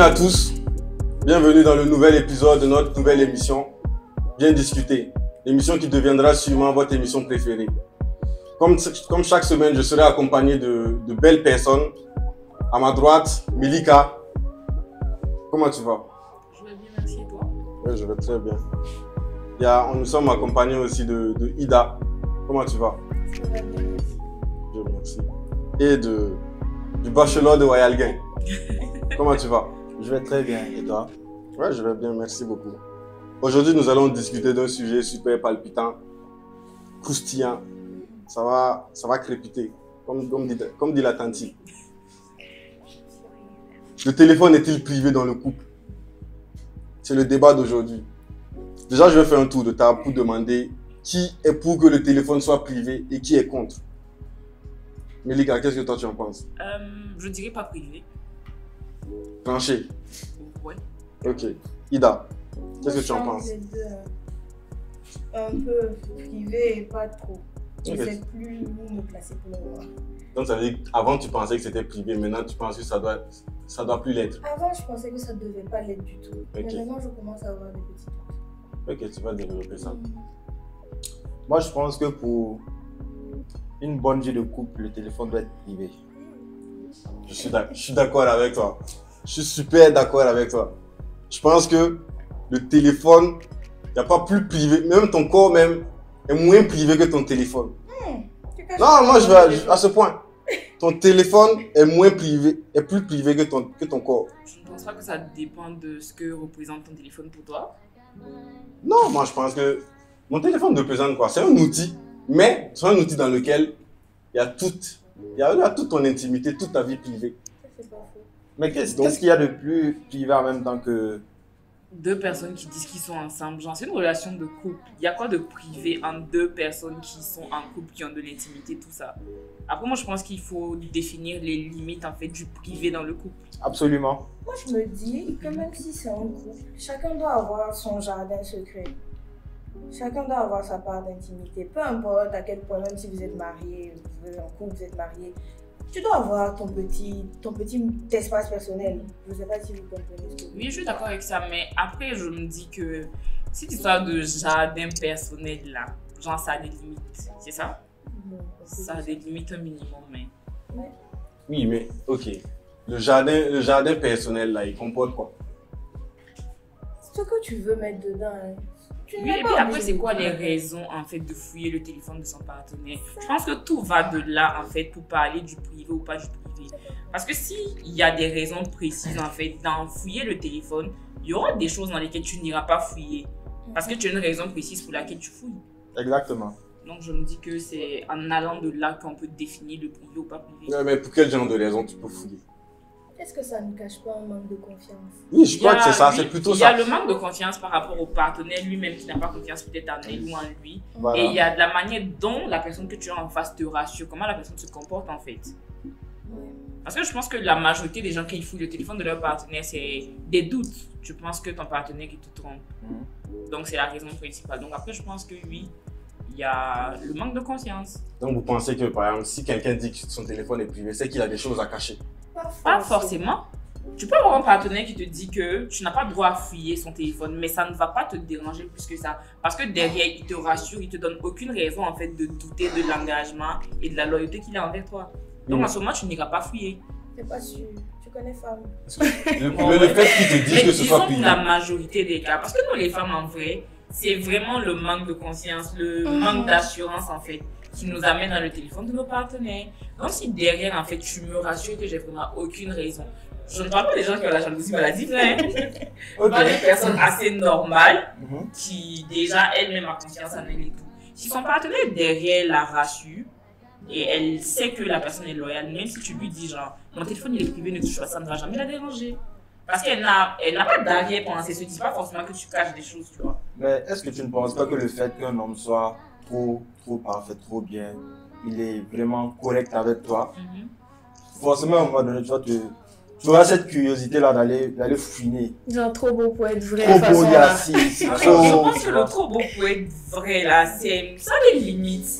à tous, bienvenue dans le nouvel épisode de notre nouvelle émission Bien discuter, l'émission qui deviendra sûrement votre émission préférée. Comme chaque semaine, je serai accompagné de belles personnes. À ma droite, Milika. Comment tu vas? Je vais bien, merci, et toi? Oui, je vais très bien. Nous sommes accompagnés aussi de Ida. Comment tu vas? Ça va bien, merci. Dieu merci. Et du bachelor de Royal Gang. Comment tu vas? Je vais très bien, et toi? Ouais, je vais bien, merci beaucoup. Aujourd'hui, nous allons discuter d'un sujet super palpitant, croustillant. Ça va crépiter, comme dit la tante. Le téléphone est-il privé dans le couple? C'est le débat d'aujourd'hui. Déjà, je vais faire un tour de table pour demander qui est pour que le téléphone soit privé et qui est contre. Mélika, qu'est-ce que toi tu en penses? Je dirais pas privé. Tranché. Ouais. Ok. Ida, qu'est-ce que tu en Moi, penses? je pense les deux, un peu privé et pas trop. Je Ok. ne sais plus où me placer pour le moment. Donc ça veut dire qu'avant tu pensais que c'était privé, maintenant tu penses que ça doit plus l'être. Avant, je pensais que ça ne devait pas l'être du tout. Mais Ok. maintenant, je commence à avoir des petits doutes. Ok, tu vas développer ça. Moi, je pense que pour une bonne vie de couple, le téléphone doit être privé. Je suis d'accord avec toi. Je suis super d'accord avec toi. Je pense que le téléphone, il n'y a pas plus privé. Même ton corps même est moins privé que ton téléphone. Non, moi je vais à ce point. Ton téléphone est plus privé que ton corps. Je ne pense pas que ça dépend de ce que représente ton téléphone pour toi. Non, moi je pense que mon téléphone représente quoi? C'est un outil, mais c'est un outil dans lequel il y a toute ton intimité, toute ta vie privée. Ça, c'est pas faux. Mais qu'est-ce qu'il y a de plus privé en même temps que... Deux personnes qui disent qu'ils sont ensemble, genre c'est une relation de couple. Il y a quoi de privé entre deux personnes qui sont en couple, qui ont de l'intimité, tout ça. Après moi je pense qu'il faut définir les limites en fait du privé dans le couple. Absolument. Moi, je me dis que même si c'est un couple, chacun doit avoir son jardin secret. Chacun doit avoir sa part d'intimité. Peu importe à quel point, même si vous êtes marié, vous êtes en couple, vous êtes marié, tu dois avoir ton petit espace personnel. Je ne sais pas si vous comprenez ce que je veux Oui, dire. je suis d'accord avec ça, mais après je me dis que cette histoire de jardin personnel là, genre ça a des limites, c'est ça? Bon, Ça a des limites un minimum, mais... Oui, mais ok. Le jardin personnel là, il comporte quoi? Ce que tu veux mettre dedans, hein. Tu Oui, n'es et pas puis après, obligé c'est de quoi les tout. raisons en fait de fouiller le téléphone de son partenaire? Je pense que tout va de là en fait pour parler du privé ou pas du privé. Parce que s'il y a des raisons précises en fait d'en fouiller le téléphone, il y aura des choses dans lesquelles tu n'iras pas fouiller. Parce que tu as une raison précise pour laquelle tu fouilles. Exactement. Donc je me dis que c'est en allant de là qu'on peut définir le privé ou pas privé. Ouais, mais pour quel genre de raison tu peux fouiller? Est-ce que ça ne cache pas un manque de confiance? Oui, je crois que c'est ça, oui, c'est plutôt il y ça. a le manque de confiance par rapport au partenaire lui-même qui n'a pas confiance peut-être en elle ou en lui. Voilà. Et il y a de la manière dont la personne que tu as en face te rassure, comment la personne se comporte en fait. Ouais. Parce que je pense que la majorité des gens qui fouillent le téléphone de leur partenaire, c'est des doutes. Tu penses que ton partenaire il te trompe. Donc c'est la raison principale. Donc après, je pense que oui, il y a le manque de confiance. Donc vous pensez que par exemple, si quelqu'un dit que son téléphone est privé, c'est qu'il a des choses à cacher. Pas forcément. Tu peux avoir un partenaire qui te dit que tu n'as pas le droit à fouiller son téléphone, mais ça ne va pas te déranger plus que ça. Parce que derrière, il te rassure, il te donne aucune raison en fait de douter de l'engagement et de la loyauté qu'il a envers toi. Donc Oui. en ce moment, tu n'iras pas fouiller. T'es pas sûr. Tu connais femme. Le fait qu'il te dise Mais que ce soit disons privé. la majorité des cas, parce que nous les femmes en vrai, c'est vraiment le manque de confiance, le manque d'assurance en fait, qui nous amène dans le téléphone de nos partenaires. Donc si derrière en fait tu me rassures que j'ai vraiment aucune raison, je ne parle pas des gens qui ont la jalousie maladie, hein. Je parle des personnes assez normales qui déjà elles-mêmes ont confiance en elles et tout. Si son partenaire derrière la rassure et elle sait que la personne est loyale, même si tu lui dis genre mon téléphone il est privé, ne touche pas, ça ne va jamais la déranger. Parce qu'elle n'a pas d'arrière-pensée, elle ne se dit pas forcément que tu caches des choses, tu vois. Mais est-ce que tu ne penses pas que le fait qu'un homme soit trop parfait, trop bien, il est vraiment correct avec toi, forcément à un moment donné, tu auras cette curiosité-là d'aller fouiner. Genre trop beau pour être vrai. Trop beau, façon, il y a là. si, Je pense que le trop beau pour être vrai là, ça a des limites.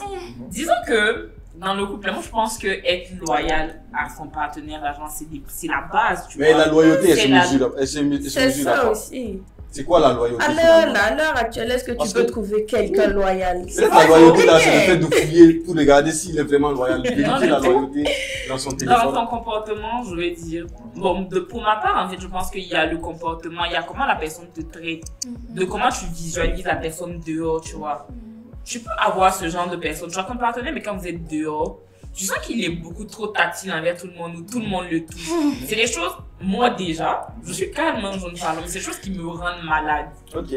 Disons que dans le couple, moi, je pense que être loyal à son partenaire, l'argent, c'est la base, tu Mais vois. la loyauté, elle C'est se la- mesure. Elle se C'est mesure à ça quoi? aussi. C'est quoi la loyauté? À l'heure actuelle, est-ce que Parce tu peux que- trouver quelqu'un loyal? Peut-être la loyauté, là, c'est le fait de fouiller pour regarder s'il est vraiment loyal. Vérifier Non, la mais- loyauté dans son Dans téléphone. ton comportement, je veux dire, bon, pour ma part, en fait, je pense qu'il y a le comportement, il y a comment la personne te traite, de comment tu visualises la personne dehors, tu vois. Tu peux avoir ce genre de personne, tu as ton partenaire, mais quand vous êtes dehors, tu sens qu'il est beaucoup trop tactile envers tout le monde ou tout le monde le touche. C'est des choses, moi déjà, je suis calme, je ne parle, mais c'est des choses qui me rendent malade. Ok.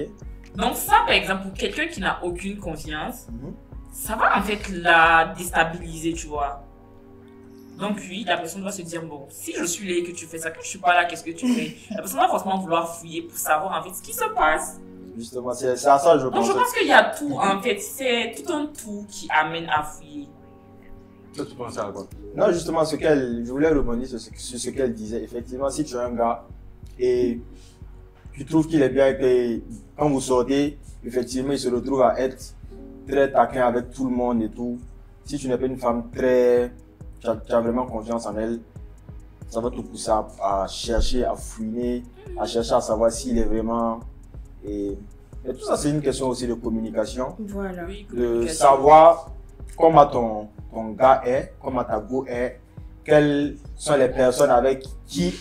Donc ça, par exemple, pour quelqu'un qui n'a aucune confiance, Mhm. ça va en fait la déstabiliser, tu vois. Donc oui, la personne doit se dire, bon, si je suis là et que tu fais ça, que je suis pas là, qu'est-ce que tu fais? La personne va forcément vouloir fouiller pour savoir en fait ce qui se passe. Justement, c'est à ça que je Donc pense. je pense qu'il y a tout, en fait, c'est tout un tout qui amène à fouiller. Toi, tu penses à quoi? Non, justement, je voulais rebondir sur ce qu'elle disait. Effectivement, si tu as un gars et tu trouves qu'il est bien et que quand vous sortez, effectivement, il se retrouve à être très taquin avec tout le monde et tout. Si tu n'es pas une femme tu as vraiment confiance en elle, ça va te pousser à chercher, à fouiner, à chercher à savoir s'il est vraiment. Et tout ça, c'est une question aussi de communication. Voilà. Oui, De communication. savoir comment ton gars est, comment ta go est, quelles sont les personnes avec qui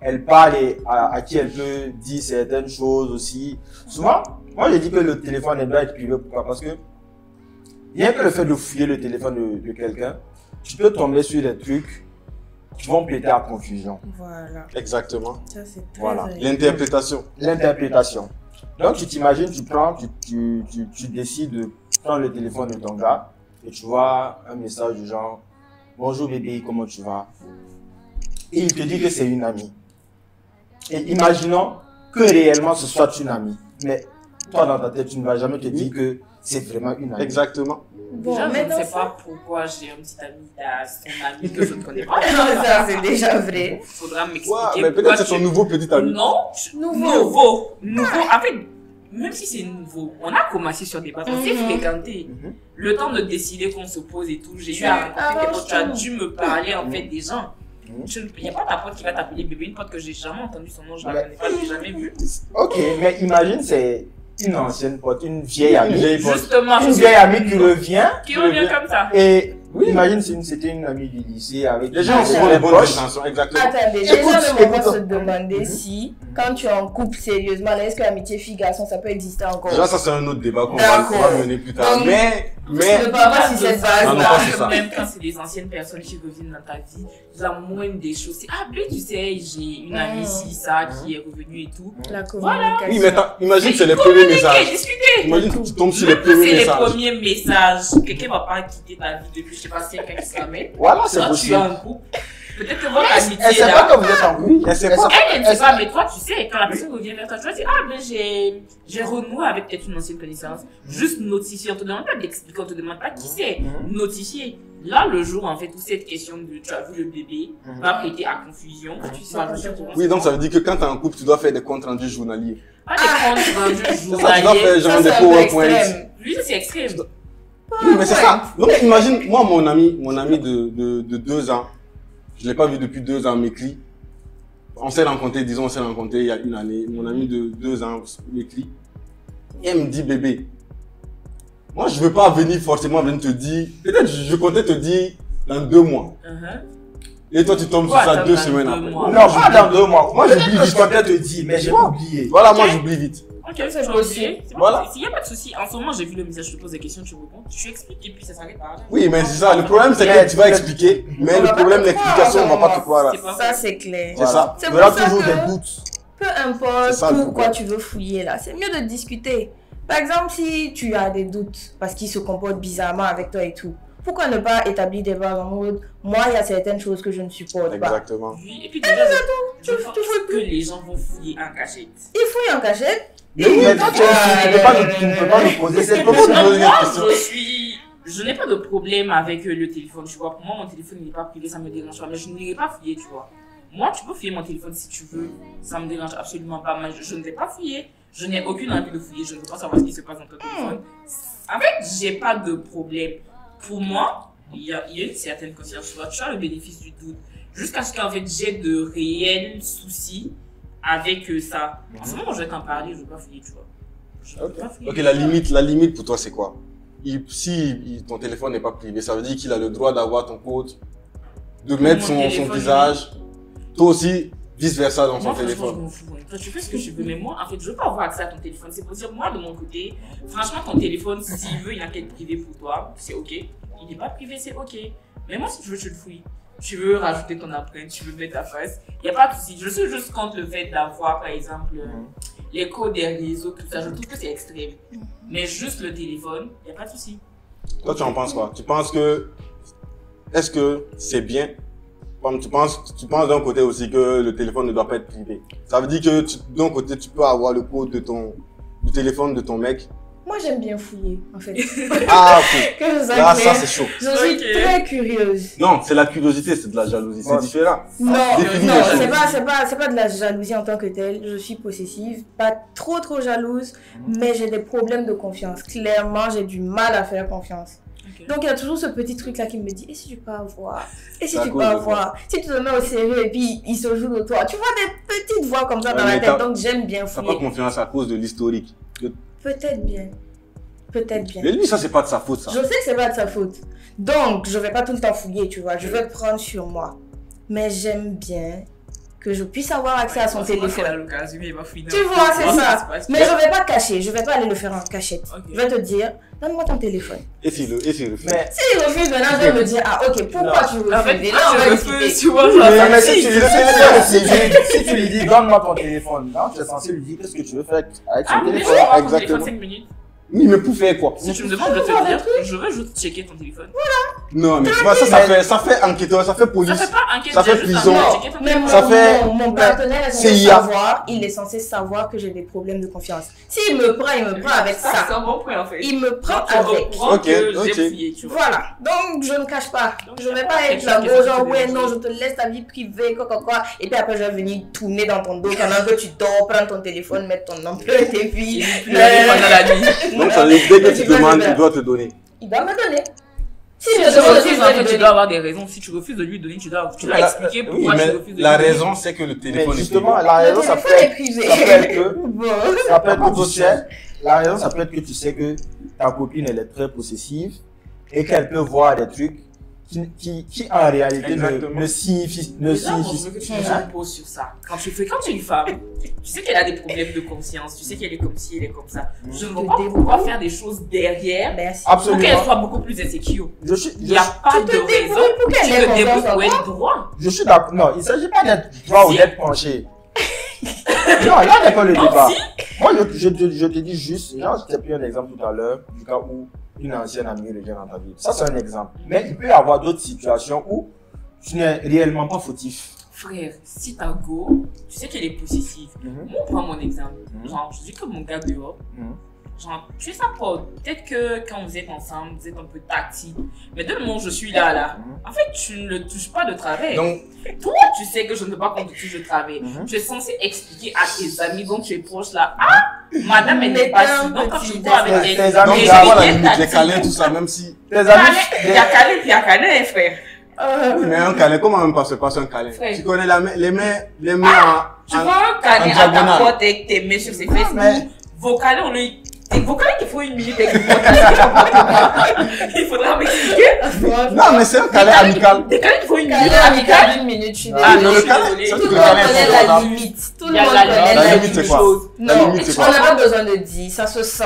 elle parle et à qui elle peut dire certaines choses aussi. Souvent, moi je dis que le téléphone elle doit être privé. Pourquoi? Parce que rien que le fait de fouiller le téléphone de quelqu'un, tu peux tomber sur des trucs qui vont prêter à confusion. Voilà. Exactement. Ça, c'est très Voilà. vrai. L'interprétation. L'interprétation. Donc tu t'imagines, tu décides de prendre le téléphone de ton gars et tu vois un message du genre bonjour bébé, comment tu vas? Et il te dit que c'est une amie. Et imaginons que réellement ce soit une amie. Mais toi dans ta tête, tu ne vas jamais te dire que c'est vraiment une amie. Exactement. Bon, Déjà, je ne maintenant, sais ça- pas pourquoi j'ai un petit ami, son ami que je ne connais pas. ça, c'est déjà vrai. Il faudra m'expliquer. Ouais, mais pourquoi peut-être c'est ton tu- nouveau petit ami. Non, Nouveau. nouveau. En fait, même si c'est nouveau, on a commencé sur des bases, on s'est fréquenté. Mhm. Le temps de décider qu'on se pose et tout, j'ai eu Tu à rencontrer des arranges potes, tu as tout. dû me parler en fait des gens. Mhm. Il n'y a pas ta pote qui va t'appeler bébé, une pote que j'ai jamais entendu son nom, je la Ouais. connais pas, je l'ai jamais vue. Ok, mais imagine c'est une ancienne pote, une vieille amie. Justement, Une vieille amie qui revient. qui revient comme ça. Et imagine c'était une amie du lycée avec Les gens ont qui souvent elle les est bonnes proche. intentions. Exactement. Attendez, déjà, Écoute, même on va écoute. se demander si, quand tu es en couple sérieusement, là, est-ce que l'amitié fille-garçon, ça peut exister encore? Déjà, ça, c'est un autre débat qu'on D'accord. va mener plus tard. Donc, Mais, Je ne peux pas si cette Non, base non, là. pas c'est ça. Même quand c'est des anciennes personnes qui reviennent dans ta vie, la moindre des choses, c'est ah, ben tu sais, j'ai une amie ici, ça, qui est revenue et tout. La communication. oui, mais imagine, c'est les premiers messages. Discuter. Imagine, tu tombes sur les Même quand c'est premiers les messages. premiers messages, quelqu'un va pas quitter ta vie depuis, je sais pas, 5 ans qui se ramène. Voilà, c'est Toi, tu es possible. en couple. Peut-être que votre Elle amitié sait pas là. que vous êtes en couple. Elle sait pas. Elle ne sait pas, mais toi, tu sais, quand la personne revient vers toi, tu vas dire, ah, ben, j'ai renoué avec peut-être une ancienne connaissance. Juste notifier. On te demande pas d'expliquer, on te demande pas qui c'est. Notifier. Là, le jour, en fait, où cette question de tu as vu le bébé va prêter à confusion, tu sais, Oui, donc ça veut dire que quand tu es en couple, tu dois faire des comptes rendus journaliers. pas des comptes rendus C'est ça, tu dois journaliers. faire genre Ça, des c'est un peu PowerPoints. extrême. Lui, c'est extrême. Oui, mais c'est ça. Donc imagine, moi, mon ami de 2 ans, je ne l'ai pas vu depuis 2 ans, m'écrit. On s'est rencontrés, disons, on s'est rencontrés il y a une année. Mon ami de 2 ans m'écrit. Et elle me dit, bébé, moi, je ne veux pas venir forcément venir te dire. Peut-être je comptais te dire dans 2 mois. Et toi, tu tombes sur Quoi, ça dans 2 dans semaines 2 après. mois? Non, pas dans 2 mois. Moi, j'oublie vite. Je comptais te dire, mais j'ai oublié. Voilà, moi, j'oublie vite. Ok, C'est c'est possible. possible. Voilà. S'il n'y a pas de souci, en ce moment, j'ai vu le message, je te pose des questions, tu réponds, tu expliques et puis ça s'arrête par là. Oui, mais c'est ça. Le problème, c'est que tu vas expliquer. Mais On le va problème, pas te l'explication, on ne va pas te croire. C'est pas Ça, c'est clair. C'est ça. C'est Il y aura pour ça toujours que- des doutes. Peu C'est importe ça, le pourquoi problème. tu veux fouiller là, c'est mieux de discuter. Par exemple, si tu as des doutes parce qu'il se comporte bizarrement avec toi et tout, pourquoi ne pas établir des bases en mode moi, il y a certaines choses que je ne supporte pas. Exactement. Oui, et puis déjà, je pense que les gens vont fouiller en cachette. Il fouille en cachette. Mais toi, tu ne peux pas nous poser cette Comment tu question. poses une Moi, question? je n'ai pas de problème avec le téléphone, tu vois. Pour moi, mon téléphone, il n'est pas privé, ça me dérange pas. Mais je n'irai pas fouiller, tu vois. Moi, tu peux fouiller mon téléphone si tu veux. Ça me dérange absolument pas. Mais je ne vais pas fouiller. Je n'ai aucune envie de fouiller. Je ne veux pas savoir ce qui se passe dans ton téléphone. En fait, j'ai pas de problème. Pour moi, il y a une certaine conscience, tu vois, tu as le bénéfice du doute. Jusqu'à ce qu'en fait j'ai de réels soucis avec ça. En ce moment, je vais t'en parler, je ne vais pas fouiller, tu vois. Ok, la limite pour toi, c'est quoi? Si ton téléphone n'est pas privé, ça veut dire qu'il a le droit d'avoir ton code, de mettre son visage, toi aussi, vice-versa dans son téléphone. Je m'en fous. Toi, tu fais ce que tu veux, mais moi, en fait, je veux pas avoir accès à ton téléphone. C'est pour dire, moi, de mon côté, franchement, ton téléphone, s'il veut, il a qu'à être privé pour toi, c'est ok. Il n'est pas privé, c'est ok. Mais moi, si tu veux, tu le fouilles. Tu veux rajouter ton empreinte, tu veux mettre ta face, il n'y a pas de souci. Je suis juste contre le fait d'avoir, par exemple, les codes des réseaux, tout ça. Je trouve que c'est extrême. Mais juste le téléphone, il n'y a pas de souci. Toi, tu en penses quoi? Tu penses que. Est-ce que c'est bien? Comme tu penses d'un côté aussi que le téléphone ne doit pas être privé. Ça veut dire que d'un côté, tu peux avoir le code du téléphone de ton mec. Moi, j'aime bien fouiller, en fait. Ah, ok. Là, ça, c'est chaud. Je suis très curieuse. Non, c'est la curiosité, c'est de la jalousie. C'est différent. Non, c'est pas de la jalousie en tant que telle. Je suis possessive, pas trop jalouse, mais j'ai des problèmes de confiance. Clairement, j'ai du mal à faire confiance. Okay. Donc, il y a toujours ce petit truc-là qui me dit, et si tu peux avoir? Et si tu peux avoir? Si tu te mets au sérieux et puis il se joue de toi. Tu vois des petites voix comme ça dans la tête, donc j'aime bien fouiller. T'as pas confiance à cause de l'historique. Peut-être bien. Peut-être bien. Mais lui, ça, c'est pas de sa faute, ça. Je sais que c'est pas de sa faute. Donc, je vais pas tout le temps fouiller, tu vois. Je vais prendre sur moi. Mais j'aime bien que je puisse avoir accès à son téléphone. Tu vois, c'est ça. Mais je vais pas cacher. Je vais pas aller le faire en cachette. Okay. Je vais te dire, donne-moi ton téléphone. Et s'il refuse? S'il refuse, maintenant, je vais me dire, ah, ok, pourquoi tu refuses? Là, on va discuter. Tu vois, mais si tu lui dis, donne-moi ton téléphone, là, tu es censé lui dire, qu'est-ce que tu veux faire avec ton téléphone? Exactement. 5 minutes. Oui, mais pour faire quoi? Si tu me demandes de te dire, je veux juste checker ton téléphone. Voilà. Non, mais tu vois, ça fait enquêteur, ça fait police. Ça fait pas enquête, ça fait prison. Même ça fait mon partenaire est censé savoir, il est censé savoir que j'ai des problèmes de confiance. S'il me prend, il me prend avec ça. C'est un bon point en fait. Il me prend avec. Ok. Voilà. Donc je ne cache pas. Je ne vais pas être là, genre ouais, non, je te laisse ta vie privée, quoi. Et puis après, je vais venir tourner dans ton dos pendant que tu dors, prendre ton téléphone, mettre ton empreinte et puis. Pendant la nuit. Donc, ça veut dire dès que tu demandes, il doit te donner. Il doit me donner. Si tu refuses, tu dois avoir des raisons. Si tu refuses de lui donner, tu dois expliquer pourquoi tu refuses de lui donner. La raison, c'est que le téléphone est privé. Justement, la raison, ça peut être que tu sais que ta copine, elle est très possessive et qu'elle peut voir des trucs qui en réalité ne signifient je veux que tu me poses sur ça. Quand tu fréquentes une femme, tu sais qu'elle a des problèmes de conscience, tu sais qu'elle est comme ci, elle est comme ça. Je ne vois pas pourquoi faire des choses derrière pour qu'elle soit beaucoup plus insécure. Il n'y a pas de raison pour qu'elle te débrouille pour être droit. Je suis d'accord. Non, il ne s'agit pas d'être droit ou d'être penché. Non, là n'est pas le débat. Moi, je te dis juste, genre, je t'ai pris un exemple tout à l'heure, du cas où une ancienne amie revient dans ta vie. Ça, c'est un exemple. Mais il peut y avoir d'autres situations où tu n'es réellement pas fautif. Frère, si ta go, tu sais qu'elle est possessive. Moi, prends mon exemple. Genre, je dis que mon gars dehors. Genre, tu es sa pote. Peut-être que quand vous êtes ensemble, vous êtes un peu tactile. Mais dès le moment où je suis là, en fait, tu ne le touches pas de travers. Donc, toi, tu sais que je ne veux pas qu'on te touche de travers. Tu es censé expliquer à tes amis dont tu es proche là. Ah, madame, elle n'est pas sûre. Donc, quand tu vois avec tes amis, tu vas la limite, les câlins, tout ça, même si. Tes amis. Il y a câlin, puis il y a câlin, frère. Oui, mais un câlin, comment même pas se passer un câlin? Tu connais les mains tu vois un câlin à ta pote avec tes mains sur ses fesses. Vos câlins, vos câlins, il faut une minute avec une pote. Il faudra m'expliquer. Non, mais c'est un câlin amical. Des câlins, il faut une minute amical. Une minute, je suis désolée. Ah, non, le câlin, tout le monde connaît la limite. Tout le monde connaît la limite. C'est quoi? Non, on n'a pas besoin de dire, ça se sent.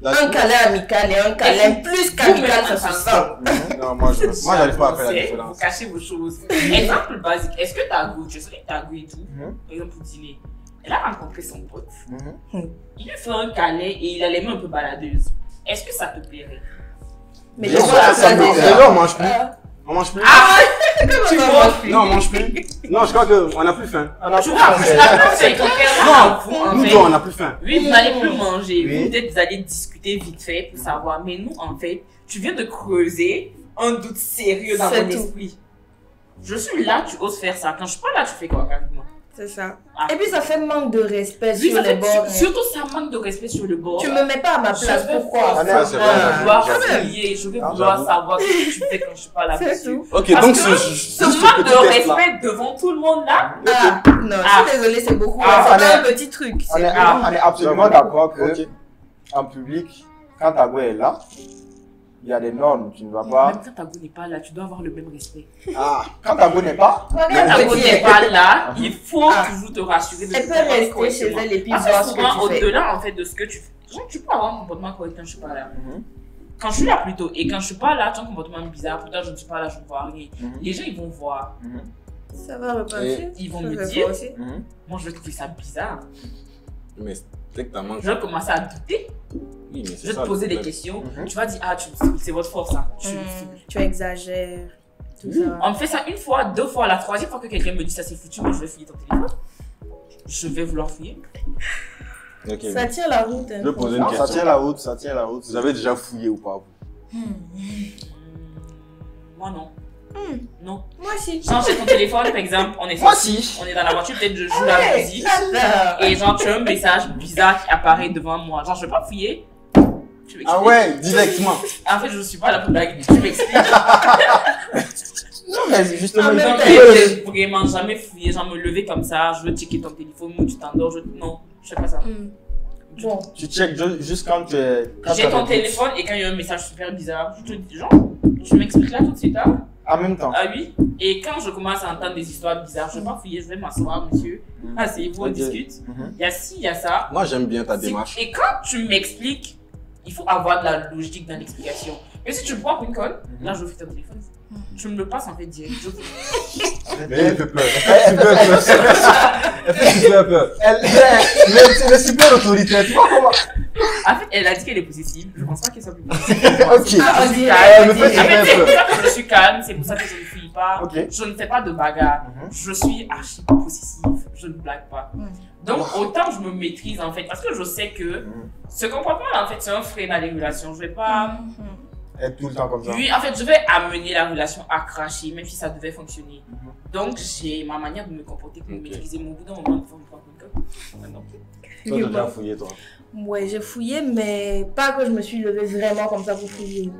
Un câlin amical et un câlin plus qu'amical, ça se sent. Non, moi, j'arrive pas à faire la différence. Vous cachez vos choses. Exemple basique, est-ce que t'as goût, tu sais que t'as goût et tout, par exemple pour dîner, elle a rencontré son pote, il lui fait un câlin et il a les mains un peu baladeuses. Est-ce que ça te plairait? Mais je vois ça déjà. On mange plus. On mange plus. Ah, tu manges plus. Non, on mange plus. Non, je crois qu'on n'a plus faim. On a plus Non, nous deux, on n'a plus faim. Oui, vous n'allez plus manger. Vous, peut-être, vous allez discuter vite fait pour savoir. Mais nous, en fait, tu viens de creuser un doute sérieux dans mon esprit. Je suis là, tu oses faire ça. Quand je suis pas là, tu fais quoi, carrément? C'est ça. Ah. Et puis ça fait manque de respect Oui, sur ça les fait, bords. surtout ça manque de respect sur le bord. Tu me mets pas à ma place, pourquoi? Ça, c'est vrai, Je vais vouloir j'avoue. fouiller, je vais Ah, vouloir j'avoue. savoir ce que tu fais quand je suis pas là C'est dessus. tout. Ok, Parce donc que ce ce manque de respect devant tout le monde là, Ah, non, Ah. je suis désolée, c'est beaucoup. Ah, C'est pas un petit truc. On est, Ah. on est absolument d'accord que Ok. en public, quand ta go est là, il y a des normes. Tu ne vas pas. même quand ta go n'est pas là, tu dois avoir le même respect. Ah, quand ta go n'est pas, Quand ta go n'est pas là, il faut Ah. toujours te rassurer de Elle te peut comporter rester chez correctement. elle et puis Parce voir que ce souvent, que tu fais. au-delà en fait de ce que tu fais, genre, tu peux avoir un comportement correct quand je suis pas là. Mhm. Quand je suis là plutôt, et quand je suis pas là, tu as un comportement bizarre, pourtant je ne suis pas là, je ne vois rien. Mhm. Les gens ils vont voir, Ça va repasser. ils vont Ça me va dire, repasser. moi je vais trouver ça bizarre. Mais c'est que ta main. Je vais commencer à douter, Oui, mais je c'est vais ça. te poser des le problème. questions. Mhm. Tu vas dire, ah, c'est votre force, hein. Tu exagères. Tout ça. On me fait ça une fois, deux fois, la troisième fois que quelqu'un me dit ça c'est foutu, moi je vais fouiller ton téléphone. Je vais vouloir fouiller. Ok, Ça tient la route. hein. je vais poser une non, ça question. tient la route, ça tient la route. Vous avez déjà fouillé ou pas, vous? Moi non. Non. Moi aussi. Genre j'ai ton téléphone par exemple, on est Moi sorti, si. on est dans la voiture, peut-être je joue la musique. Et genre tu as un message bizarre qui apparaît devant moi. Genre je vais pas fouiller. Tu m'expliques. Ah ouais, directement. En fait je suis pas là pour blaguer, tu m'expliques. Non, mais justement, Ah, mais Genre, t'as- j'ai vraiment jamais fouillé, genre me lever comme ça, je veux checker ton téléphone ou tu t'endors, non, je fais pas ça. Bon. tu checkes juste quand tu es. quand tu J'ai as ton des doutes. téléphone et quand il y a un message super bizarre, je te dis genre, tu m'expliques là tout de suite, hein? En même temps. Ah oui. Et quand je commence à entendre des histoires bizarres, je vais pas fouiller, je vais m'asseoir, monsieur. Asseyez-vous, on Ok. discute. Mhm. Il y a ci, il y a ça. Moi, j'aime bien ta Si- démarche. Et quand tu m'expliques, il faut avoir de la logique dans l'explication. Mais si tu me prends pour une conne, là je fais ton téléphone. Tu me le passes en fait direct. Mais elle fait peur. Elle fait super peur. Elle fait super peur. C'est le super autoritaire. Tu vois comment. En fait, elle a dit qu'elle est possessive. Je pense pas qu'elle soit plus possessive. Ok. Ah, on Je suis dirait, calme. Elle me fait En fait, c'est super pour peur. ça que je suis calme, c'est pour ça que je ne fuis pas. Ok. Je ne fais pas de bagarre. Mhm. Je suis archi possessive. Je ne blague pas. Mhm. Donc, autant je me maîtrise en fait, parce que je sais que ce comportement-là, en fait, c'est un frein dans les relations. Je vais pas. Être tout le temps comme ça. Oui, en fait, je vais amener la relation à cracher, même si ça devait fonctionner. Donc, j'ai ma manière de me comporter pour me Ok. maîtriser. Mon bout d'un moment, il faut me prendre une coque. Toi, t'as déjà fouillé, toi. Ouais, j'ai fouillé, mais pas que je me suis levée vraiment comme ça pour fouiller.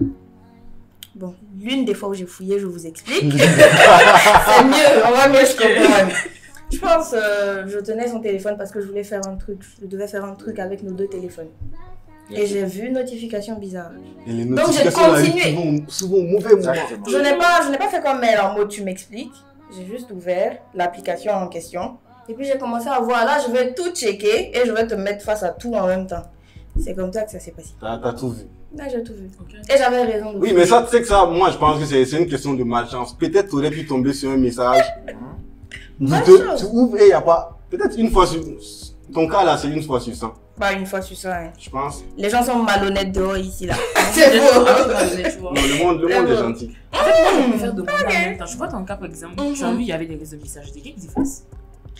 Bon, l'une des fois où j'ai fouillé, je vous explique. C'est mieux, on va mieux se comprendre. Je pense, je tenais son téléphone parce que je voulais faire un truc. Je devais faire un truc avec nos deux téléphones. Et j'ai vu une notification bizarre. Et les Donc, j'ai notifications arrivent continué. souvent au mauvais moment. Exactement. Je n'ai pas fait comme elle en mode tu m'expliques. J'ai juste ouvert l'application en question. Et puis j'ai commencé à voir, là je vais tout checker et je vais te mettre face à tout en même temps. C'est comme ça que ça s'est passé. T'as tout vu. Là j'ai tout vu. Ok. Et j'avais raison de Oui, mais ça, tu sais que ça, moi, je pense que c'est une question de malchance. Peut-être tu aurais pu tomber sur un message. Malchance. Tu ouvres et il n'y a pas. Peut-être une fois sur. Ton cas là, c'est une fois sur 100, Pas une fois sur ça. Hein. je pense. Les gens sont malhonnêtes dehors ici là. C'est C'est beau. beau. Tu vois. Non, le monde est gentil. En fait, moi, je préfère demander en même temps. Je vois ton cas, par exemple, tu as vu, il y avait des réseaux de messages. Des qui effacent.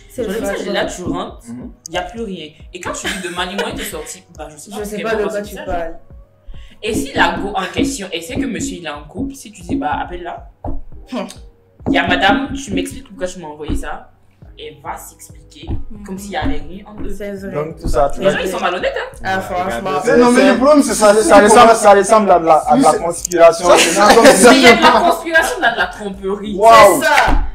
C'est Sur le vrai. message, là, tu rentres, Mhm. il n'y a plus rien. Et quand tu lui demandes, moi, il est sorti, bah, je sais pas. Je sais quel pas de moment quoi ce tu message. parles. Et si la go en question, et c'est que monsieur il est en couple, si tu dis, bah, appelle-la. Il y a madame, tu m'expliques pourquoi tu m'as envoyé ça. Elle va s'expliquer, comme s'il y avait rien entre eux. C'est vrai. Donc tout ça, tu Les vas gens, ils sont malhonnêtes, hein. Ah franchement. Non, mais le problème, c'est ça. ça ressemble à de la conspiration. C'est comme Mais ça. il y a de la conspiration dans de la tromperie. Wow. C'est ça.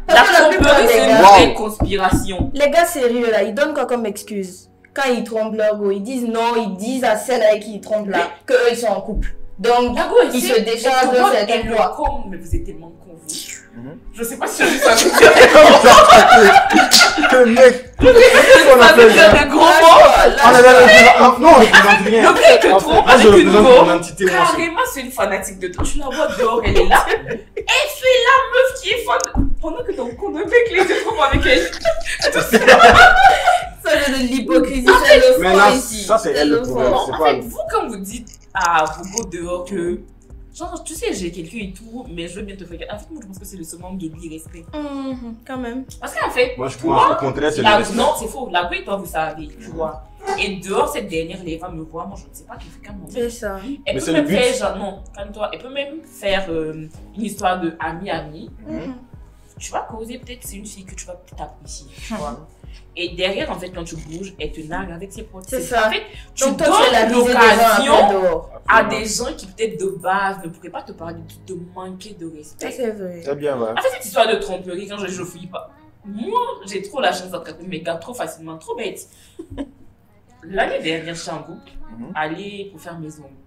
La Parce que la plupart tromperie, des c'est une gars, vraie conspiration. les gars sérieux là, ils donnent quoi comme excuse? Quand ils trompent leur go, ils disent non, ils disent à celle avec qui ils trompent là, qu'eux ils sont en couple. Donc, La go, ils se déchargent de cette loi. con, mais vous êtes tellement con, vous. Mhm. Je sais pas si je ça veut dire Que mec, ça veut dire de gros mots. non, on ne présente rien. Le mec te trompe Moi, je avec une représente go. mon entité, moi. Carrément, c'est une fanatique de toi. Tu la vois dehors, elle est là. Elle fait la meuf qui est fan. Pendant que ton con de mec, là, il te trompe avec elle. Ça c'est de l'hypocrisie, c'est le Mais fond là, ici. ça, c'est elle le problème. Non, c'est en pas fait, nous. vous, quand vous dites à vos go dehors que. Genre, tu sais, j'ai quelqu'un et tout, mais je veux bien te faire. En fait, moi, je pense que c'est le summum de l'irrespect. Quand même. Parce qu'en fait, Moi, je pense au contraire, c'est le respect. non, c'est faux. La go et toi, vous savez, tu vois. Et dehors, cette dernière, elle va me voir. Moi, je ne sais pas qu'elle fait quand même. C'est ça. Elle Mais peut c'est même le but. faire, genre, non, calme-toi. Elle peut même faire une histoire de ami-ami. Tu vas causer, peut-être, c'est une fille que tu vas peut-être apprécier, tu vois. Et derrière, en fait, quand tu bouges, elle te nargue avec ses potes. C'est ça. En fait, tu Donc, toi, tu es la donnes visée des gens après l'occasion dehors. à des gens qui, peut-être de base, ne pourraient pas te parler, de te manquer de Ça, respect. c'est vrai. C'est bien, ouais. En fait, cette histoire de tromperie, quand je fouille pas, moi, j'ai trop la chance d'attraper mes gars trop facilement, trop bête. L'année dernière, j'étais en couple, aller pour faire mes ongles.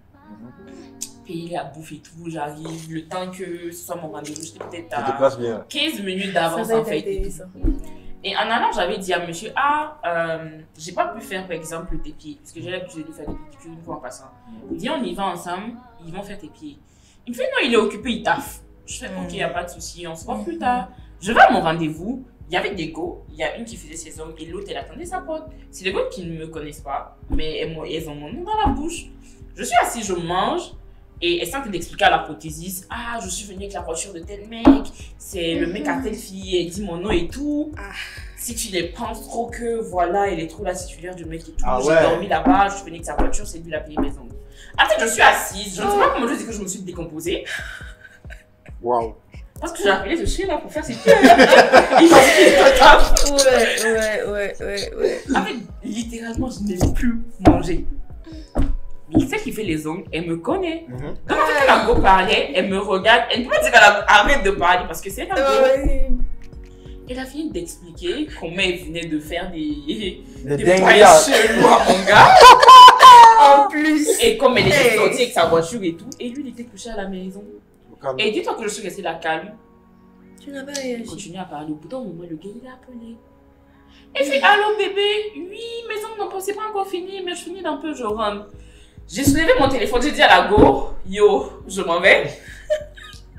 Payer la bouffe et tout, j'arrive, le temps que ce soit mon rendez-vous, j'étais peut-être Tu te à places bien. 15 minutes Ça d'avance va en être fait. intéressant. Et en allant, j'avais dit à monsieur, j'ai pas pu faire par exemple tes pieds, parce que j'ai l'habitude de faire des pédicures une fois en passant. Il dit, on y va ensemble, ils vont faire tes pieds. Il me fait, non, il est occupé, il taffe. Je fais, ok, y a pas de souci, on se voit plus tard. Je vais à mon rendez-vous, il y avait des go, il y a une qui faisait ses ongles et l'autre, elle attendait sa pote. C'est des go qui ne me connaissent pas, mais elles ont mon nom dans la bouche. Je suis assise, je mange. Et elle s'est d'expliquer à la prothésiste, je suis venue avec la voiture de tel mec, c'est le mec à telle fille, elle dit mon nom et tout. Si tu les penses trop que, voilà, elle est trop la titulaire du mec et tout. J'ai dormi là-bas, je suis venue avec sa voiture, c'est lui la payer mes ongles. En fait, je suis assise, je ne sais pas comment je dis que je me suis décomposée. Waouh. Parce que j'ai appelé ce chien là pour faire ses pieds. Il m'a dit, Ouais. en fait, littéralement, je n'ai plus mangé. Mais celle qui fait les ongles, elle me connaît. Donc, en fait, quand la go parlait, elle me regarde. Elle ne peut pas dire qu'elle arrête de parler parce que c'est la go. Elle a fini d'expliquer comment elle venait de faire des dingueries chelous à mon gars. En plus. Et comme elle était sortie avec sa voiture et tout, et lui, il était couché à la maison. Et dis-toi que je suis restée là calme. Tu n'as pas réagi. Il continue à parler. Au bout d'un moment, le gars, il a appelé. Elle fait, allô bébé, oui, mes ongles non, c'est pas encore fini, mais je finis d'un peu, je rentre. J'ai soulevé mon téléphone, j'ai dit à la go, yo, je m'en vais.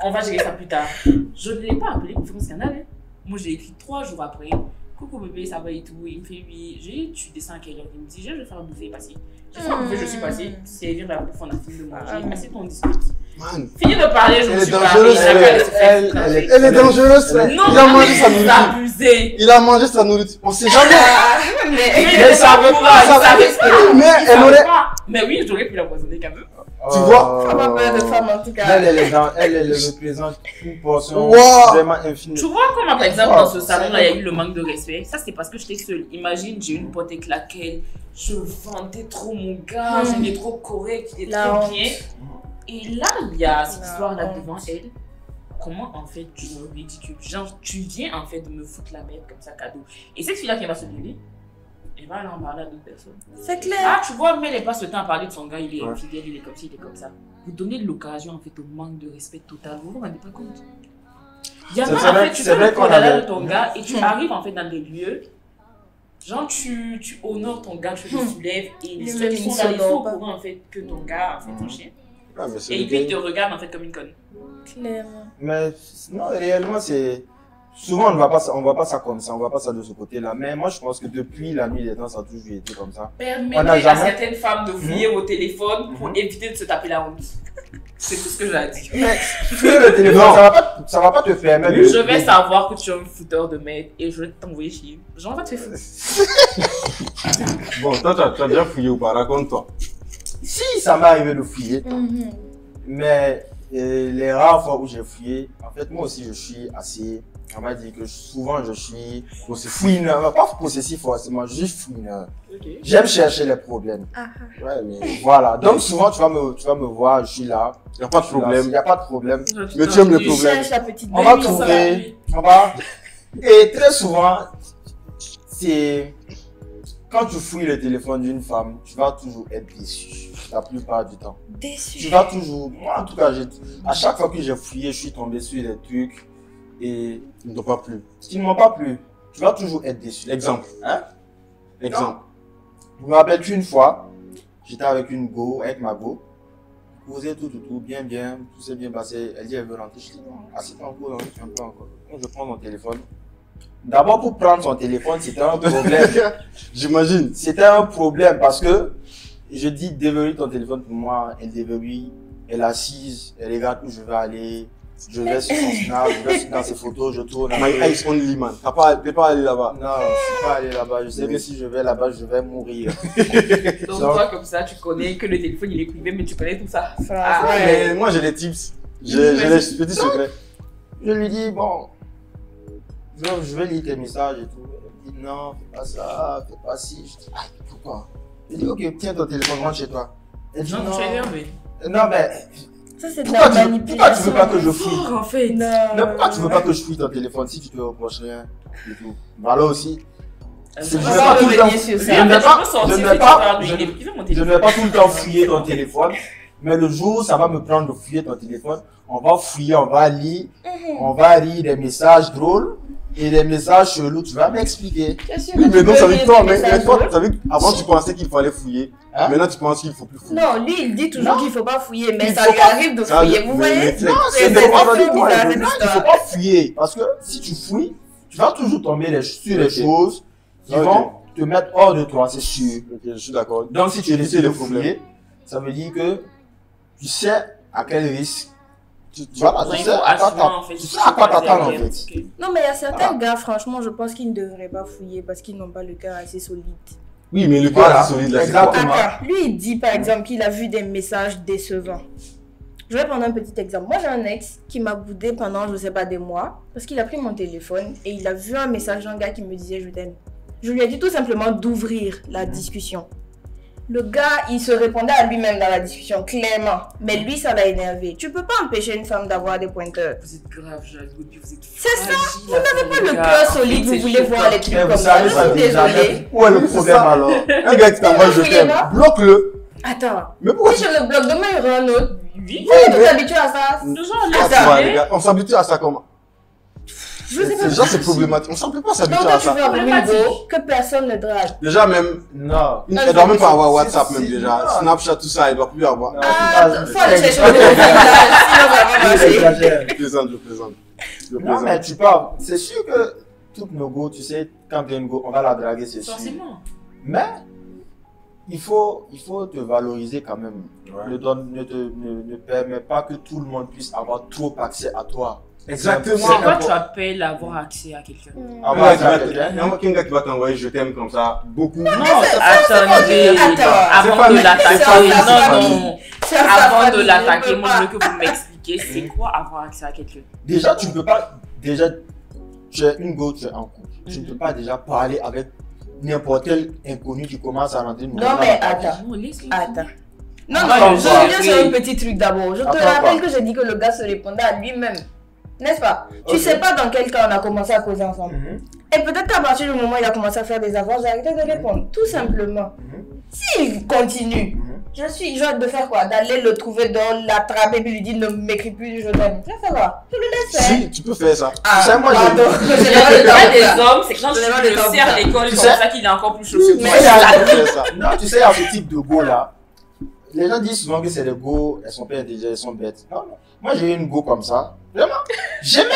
On va gérer ça plus tard. Je ne l'ai pas appelé pour faire un scandale. Moi, j'ai écrit 3 jours après. Coucou bébé, ça va et tout. Il me fait oui. J'ai dit, tu descends à quelle heure? Il me dit, je vais faire un bouffer, passer. J'ai fait un bouffer, je suis passée. Servir la bouffe, on a fini de manger. Assez ton discours. Man. Fini de parler, je me suis dangereuse, parlé. Elle est dangereuse. Non, il a mangé sa nourriture. abusé. Il a mangé sa nourriture. On sait jamais. Mais elle savait pas. Mais elle aurait. Mais oui, j'aurais pu l'empoisonner quand même. Tu vois? Ça va pas de femme en tout cas. Elle représente une portion Wow. vraiment infinie. Tu vois comment par exemple dans ce salon-là, il y a eu le manque de respect. Ça, c'est parce que j'étais seule. Imagine, j'ai une pote avec laquelle je vantais trop mon gars, j'étais trop correct, il était trop bien. Et là, il y a cette histoire-là devant elle. Comment en fait tu me ridicules? Genre, tu viens en fait de me foutre la merde comme ça cadeau. Et cette fille-là qui va se lever, elle va aller en parler à d'autres personnes. C'est clair. Tu vois, mais elle passe le temps à parler de son gars, il est infidèle, il est comme ci, il est comme ça. Vous donnez l'occasion en fait au manque de respect total, vous vous rendez pas compte? Il y a pas en fait, tu fais le condamner de ton gars et tu arrives en fait dans des lieux, genre tu honores ton gars, tu le soulèves et les gens qui sont là, ils sont au courant en fait que ton gars en fait ton chien. Et puis il te regarde en fait comme une conne. Clairement. Mais non, réellement, c'est. Souvent, on ne voit pas ça comme ça, on ne voit pas ça de ce côté-là. Mais moi, je pense que depuis la nuit des temps, ça a toujours été comme ça. Permettez à certaines femmes de fouiller vos téléphones pour éviter de se taper la honte. C'est tout ce que j'ai à dire. Mais fouiller le téléphone, ça va pas te permettre de. Je vais savoir que tu es un fouteur de merde et je vais t'envoyer chier. Genre, va te faire foutre. Bon, toi, tu as déjà fouillé ou pas? Raconte-toi. Si, ça m'est arrivé de fouiller. Mais les rares fois où j'ai fouillé, en fait, moi aussi, je suis assez. On va dire que souvent, je suis fouineur. Pas possessif forcément, juste fouineur. Okay. J'aime chercher les problèmes. Ouais, mais voilà. Donc, souvent, tu vas me voir, je suis là. Il n'y a pas de problème. Il n'y a pas de problème. Mais tu aimes le problème. On va trouver. Et très souvent, c'est. Quand tu fouilles le téléphone d'une femme, tu vas toujours être déçu. La plupart du temps. Déçu. Tu vas toujours. Moi, en tout cas, à chaque fois que j'ai fouillé, je suis tombé sur des trucs. Et ils ne t'ont pas plu. Ils ne m'ont pas plu. Tu vas toujours être déçu. Exemple. Hein? Exemple. Je me rappelle qu'une fois, j'étais avec ma go. On causait tout, bien, tout s'est bien passé. Elle dit, elle veut rentrer. Je dis, non, assieds-toi encore, un peu encore. Donc, je prends mon téléphone. D'abord, pour prendre son téléphone, c'était un problème. J'imagine. C'était un problème parce que je dis, déverrouille ton téléphone pour moi. Elle déverrouille. Elle est assise. Elle regarde où je vais aller. Je vais sur son snap, je vais dans ses photos, je tourne. My eyes only, man. T'es pas allé là-bas? Non, je suis pas allé là-bas. Je sais que si je vais là-bas, je vais mourir. Donc, toi, comme ça, tu connais que le téléphone, il est privé, mais tu connais tout ça. Mais moi, j'ai les tips. J'ai les petits secrets. Je lui dis, bon, je vais lire tes messages et tout. dit non, fais pas ça, fais pas ci. Je dis, ah, pourquoi? Elle dit, ok, tiens ton téléphone, rentre chez toi. Elle dit, Non, non, tu es énervé. non, mais Ça, c'est de pourquoi la tu manipulation. veux pas que je fouille? En fait. Mais pourquoi tu veux pas que je fouille ton téléphone si tu te reproches rien et tout? Voilà aussi. Je Je vais vais pas pas tout le temps- revenir sur je ça. ne vais pas- sortir, je ne c'est vais pas- pas- je il est ne- privé, mon Je ne téléphone. vais pas tout le temps fouiller ton téléphone, mais le jour où ça va me prendre de fouiller ton téléphone, on va fouiller, on va lire des messages drôles et des messages chelous. Tu vas m'expliquer. Oui, mais donc ça veut dire toi, mais toi, tu savais qu'avant tu pensais qu'il fallait fouiller. Hein? Maintenant tu penses qu'il faut plus fouiller. Non, lui, il dit toujours qu'il faut pas fouiller, mais Il ça faut lui pas- arrive de ça- fouiller. Vous mais- voyez? mais- Non, C'est c'est bizarre, bizarre, cette il histoire. faut pas fouiller. Parce que si tu fouilles, tu vas toujours tomber sur les Ok. choses qui Ok. vont te mettre hors de toi, c'est sûr. Ok, je suis d'accord. Donc si tu C'est décides de le problème. fouiller, ça veut dire que tu sais à quel risque. Non, Voilà, tu il sais faut à quoi assumer, t'attends. en fait. Tu sais à quoi t'attendre en fait. Ok. Non, mais il y a certains gars, franchement, je pense qu'ils ne devraient pas fouiller parce qu'ils n'ont pas le cœur assez solide. Oui, mais le Voilà, cœur est solide là, c'est quoi? exactement. Attends, lui, il dit par exemple qu'il a vu des messages décevants. Je vais prendre un petit exemple. Moi, j'ai un ex qui m'a boudé pendant, je sais pas, des mois parce qu'il a pris mon téléphone et il a vu un message d'un gars qui me disait je t'aime. Je lui ai dit tout simplement d'ouvrir la discussion. Le gars, il se répondait à lui-même dans la discussion, clairement. Mais lui, ça l'a énervé. Tu peux pas empêcher une femme d'avoir des pointeurs. Vous êtes grave jaloux, puis vous êtes C'est ça, fragile, vous n'avez pas le gars. cœur En solide, fait, vous c'est voulez voir choquant. les trucs Mais comme vous ça. savez, Je ça suis déjà. désolée. Où est le C'est problème ça. alors? Un gars qui t'envoie je Fouillez t'aime, pas. bloque-le. Attends, Mais pourquoi si je le bloque, demain il y aura un autre. Oui, Vous êtes habitué à ça. toujours Attends. Ouais, les gars, on s'habitue à ça comment? Je sais pas. Déjà c'est problématique, on s'habitue pas à Donc s'habituer toi, à tu veux ça. avoir une Problématique. go que personne ne drague. Déjà même, Non. elle doit même pas avoir WhatsApp c'est- même déjà. non. Snapchat, tout ça, elle doit plus avoir. Non, Ah, c'est faut pas- aller chercher le village, sinon ça va pas marcher. J'exagère. Je plaisante, je plaisante. Je Non, plaisante. mais tu parles. C'est sûr que toutes nos go, tu sais, quand il y a une go, on va la draguer, c'est sûr. Forcément. Mais il faut te valoriser quand même. Ouais. Ne permet pas que tout le monde puisse avoir trop accès à toi. Exactement. C'est quoi tu appelles avoir accès à quelqu'un? Ah, Un ouais, gars c'est qui vrai. va- un gars qui va t'envoyer je t'aime comme ça, beaucoup. Non, c'est attendez, Attends. avant C'est de pas- l'attaquer, c'est pas- non, non. C'est un Avant safari, de je l'attaquer, peux moi pas. je veux que vous m'expliquiez c'est quoi avoir accès à quelqu'un. Déjà, tu ne peux pas. Déjà, tu es une go, tu es en couple. Tu ne peux pas déjà parler avec n'importe quel inconnu qui commence à rentrer. Non, mais attends. Non, laisse-le. Attends. Non, Ah, non, je je sais. reviens sur un petit truc d'abord. Je te Attends, rappelle quoi? que j'ai dit que le gars se répondait à lui-même. N'est-ce pas? Tu Ok. sais pas dans quel cas on a commencé à causer ensemble. Mhm. Et peut-être qu'à partir du moment où il a commencé à faire des avances, j'ai arrêté de répondre. Tout simplement. Mhm. S'il continue, Mhm. je suis genre de faire quoi? D'aller le trouver dehors, l'attraper puis lui dire ne m'écris plus, je t'aime. Je fais quoi? Je le laisse faire. Si, tu peux faire ça. Ah, Tu sais, moi, pardon. Il y a J'ai pas le temps pour ça. des hommes, c'est quand Je je n'ai pas le le temps pour sers ça. à l'école, Tu comme sais- ça qu'il est encore plus chaud que Mais- moi. Tu peux faire ça. Non, tu sais, à ce type de go là, les gens disent souvent que c'est des go, elles sont pas intelligentes, elles sont bêtes. Non, non. Moi, j'ai eu une go comme ça. Vraiment. J'aimais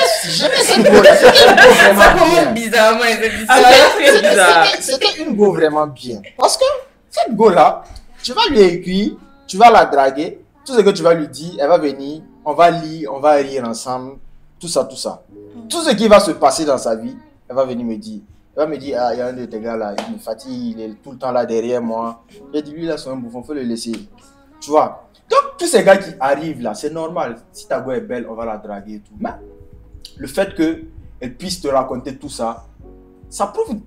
cette go là. C'était une go Ça vraiment commence bien. bizarrement, cette Ah, histoire. c'est très bizarre. C'était une go vraiment bien. Parce que cette go là, tu vas lui écrire, tu vas la draguer. Tout ce que tu vas lui dire, elle va venir, on va lire, on va rire ensemble. Tout ça, tout ça. Tout ce qui va se passer dans sa vie, elle va venir me dire. Elle va me dire, ah, il y a un de tes gars là, il me fatigue, il est tout le temps là derrière moi. J'ai dit, lui là, c'est un bouffon, faut le laisser. Tu vois. Donc, tous ces gars qui arrivent là, c'est normal. Si ta go est belle, on va la draguer et tout. Mais le fait qu'elle puisse te raconter tout ça, ça prouve.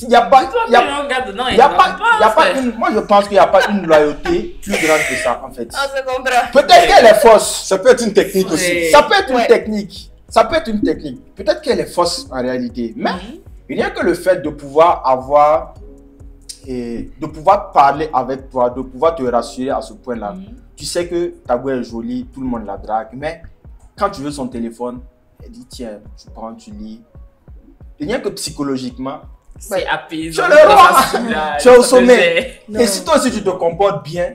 Il n'y a pas. Toi, il y a- tu regardes dedans et il y a tu pas, comprends, il y a pas frère. une, moi je pense qu'il n'y a pas une loyauté plus grande que ça en fait. On se comprend. Peut-être qu'elle est fausse. Ça peut être une technique aussi. Ouais. Ça peut être une Ouais. technique. Ça peut être une technique. Peut-être qu'elle est fausse en réalité. Mais il n'y a que le fait de pouvoir avoir et de pouvoir parler avec toi, de pouvoir te rassurer à ce point-là. Tu sais que ta go est jolie, tout le monde la drague, mais quand tu veux son téléphone, elle dit tiens, tu prends, tu lis. Il n'y a que psychologiquement. C'est apaisant. Tu es le roi. Là, Tu es au ça sommet. faisait- Non. Et si toi aussi tu te comportes bien,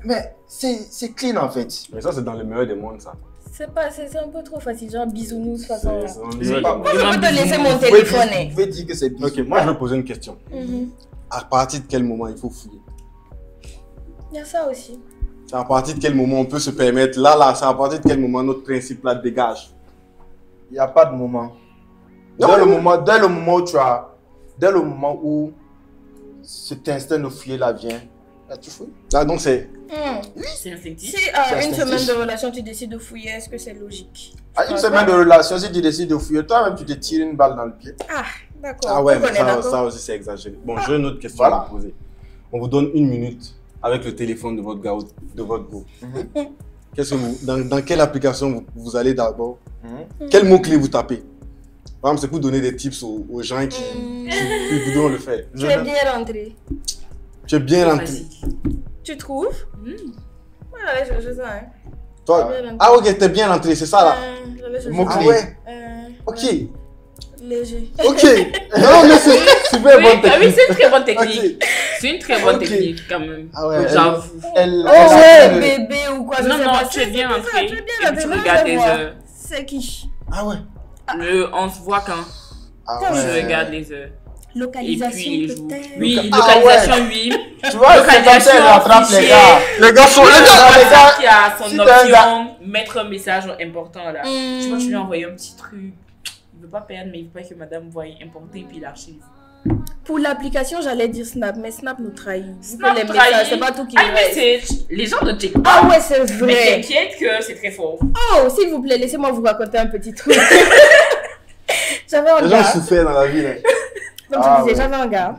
mais c'est clean en fait. Mais ça, c'est dans le meilleur des mondes, ça. C'est un peu trop facile, genre bisounours façon. C'est dans le Oui. meilleur des mondes. Moi, je peux te laisser mon Vous pouvez téléphone. dire- vous pouvez dire que c'est bien. Ok, moi, je vais poser une question. Mhm. À partir de quel moment il faut fouiller? Il y a ça aussi. C'est à partir de quel moment on peut se permettre? Là, c'est à partir de quel moment notre principe là dégage? Il n'y a pas de moment. Non, Dès le non. moment, où tu as, dès le moment où cet instinct de fouiller là vient, là tu fouilles. Là, donc, c'est. C'est instinctif. Si à C'est une instinctif. semaine de relation tu décides de fouiller, est-ce que c'est logique? À une semaine de relation, si tu décides de fouiller, toi-même tu te tires une balle dans le pied. Ah, D'accord. Ah ouais, Donc, on mais est d'accord. ça aussi c'est exagéré. Bon, j'ai une autre question à vous poser. On vous donne 1 minute avec le téléphone de votre gars ou de votre go. Qu'est-ce que dans quelle application vous allez d'abord? Quel mot-clé vous tapez? Par exemple, c'est pour donner des tips aux gens qui voudront le faire. Tu es bien rentré. Tu es bien rentré. Tu trouves? Ouais, je sais. Hein. Toi, ah ok, t'es bien rentré, c'est ça là. Mot-clé. Ah ouais. Ok. Léger. Ok. Non, mais c'est super bonne technique. Oui, c'est une très bonne technique. Ok. C'est une très bonne Ok. technique quand même. Ah ouais. J'avoue. Oh, bébé ou quoi? je Non, sais non, pas. tu es bien C'est rentré. ça, tu es Et bien rentré. tu Moi, regardes je les vois. heures. C'est qui? Ah ouais. On se voit quand Ah je ouais. regarde les heures. Et Localisation puis les jours. peut-être. Oui, Ah localisation, oui. Tu vois, c'est comme ça, elle rattrape les gars. Les gars sont. Le Les gars, les gars. qui a son si t'as un option, mettre un message important là. Tu vois, tu lui as envoyé un petit truc. Il veut pas perdre, mais il veut pas que madame voie importer et puis il archive. Pour l'application, j'allais dire Snap, mais Snap nous trahit. Vu que Snap les trahit. messages, c'est pas tout qui nous reste. iMessage, les gens ne checkent Ah pas. ouais, c'est Mais vrai. t'inquiète que c'est très fort. Oh, s'il vous plaît, laissez-moi vous raconter un petit truc. J'avais un Les gens gars. souffrent dans la vie là. Comme Ah je disais, ouais. j'avais un gars.